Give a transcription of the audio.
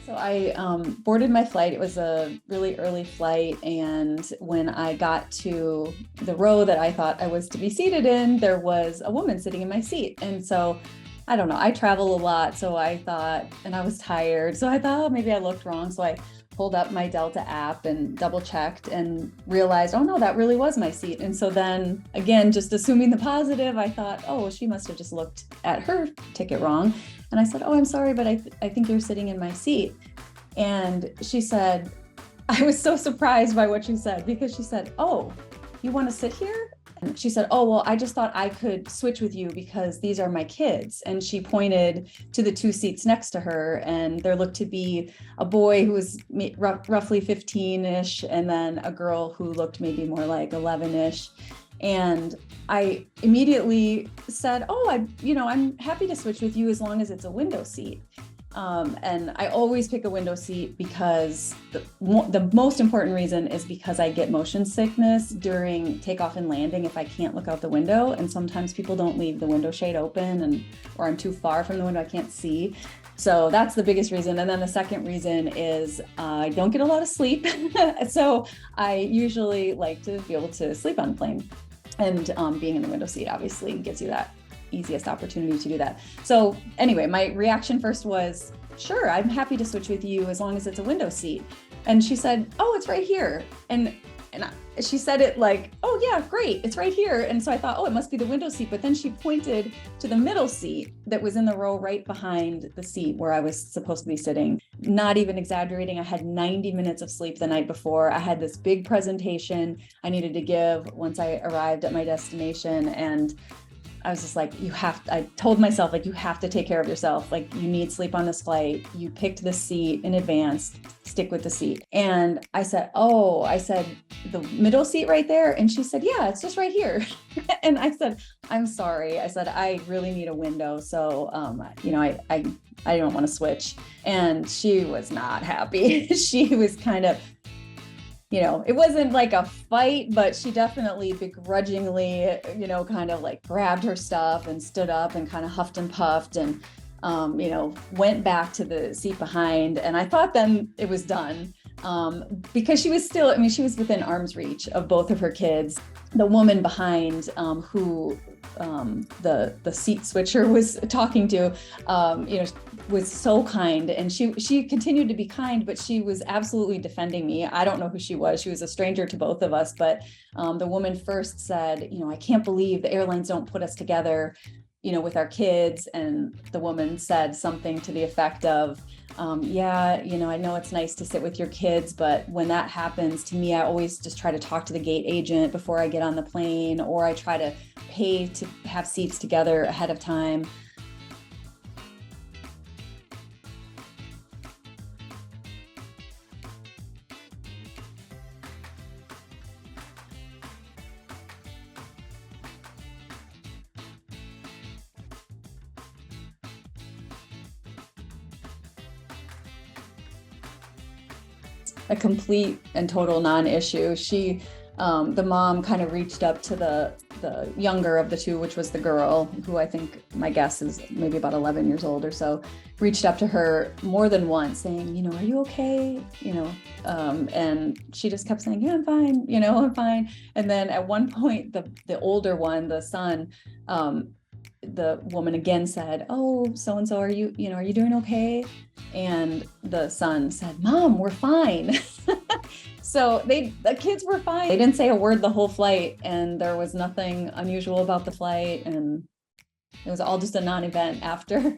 So I boarded my flight. It was a really early flight. And when I got to the row that I thought I was to be seated in, there was a woman sitting in my seat. And so I don't know, I travel a lot. So I thought, and I was tired. So I thought, oh, maybe I looked wrong. So I pulled up my Delta app and double checked and realized, oh no, that really was my seat. And so then again, just assuming the positive, I thought, oh, she must have just looked at her ticket wrong. And I said, oh, I'm sorry, but I think you're sitting in my seat. And she said, I was so surprised by what she said, because she said, oh, you want to sit here? And she said, oh, well, I just thought I could switch with you because these are my kids. And she pointed to the two seats next to her, and there looked to be a boy who was roughly 15-ish, and then a girl who looked maybe more like 11-ish. And I immediately said, oh, I'm happy to switch with you as long as it's a window seat. And I always pick a window seat because the most important reason is because I get motion sickness during takeoff and landing if I can't look out the window. And sometimes people don't leave the window shade open, or I'm too far from the window, I can't see. So that's the biggest reason. And then the second reason is I don't get a lot of sleep. So I usually like to be able to sleep on a plane. And being in the window seat obviously gives you that easiest opportunity to do that. So anyway, my reaction first was, sure, I'm happy to switch with you as long as it's a window seat. And she said, oh, it's right here. And she said it like, oh yeah, great, it's right here. And so I thought, oh, it must be the window seat. But then she pointed to the middle seat that was in the row right behind the seat where I was supposed to be sitting. Not even exaggerating, I had 90 minutes of sleep the night before. I had this big presentation I needed to give once I arrived at my destination. And I was just like, I told myself, like, you have to take care of yourself. Like, you need sleep on this flight. You picked this seat in advance, stick with the seat. And I said, the middle seat right there. And she said, yeah, it's just right here. And I said, I'm sorry. I said, I really need a window. So, I don't want to switch. And she was not happy. She was kind of, it wasn't like a fight, but she definitely begrudgingly, kind of like grabbed her stuff and stood up and kind of huffed and puffed and, went back to the seat behind. And I thought then it was done because she was still, she was within arm's reach of both of her kids. The woman behind who the seat switcher was talking to, was so kind, and she continued to be kind, but she was absolutely defending me. I don't know who she was. She was a stranger to both of us, but the woman first said, I can't believe the airlines don't put us together, with our kids. And the woman said something to the effect of, yeah, I know it's nice to sit with your kids, but when that happens to me, I always just try to talk to the gate agent before I get on the plane, or I try to pay to have seats together ahead of time. A complete and total non-issue. The mom kind of reached up to the younger of the two, which was the girl, who I think my guess is maybe about 11 years old or so, reached up to her more than once saying, are you okay? And she just kept saying, yeah, I'm fine, I'm fine. And then at one point, the older one, the son, the woman again said, oh, so-and-so, are you doing okay? And the son said, Mom, we're fine. So the kids were fine. They didn't say a word the whole flight, and there was nothing unusual about the flight, and it was all just a non-event after.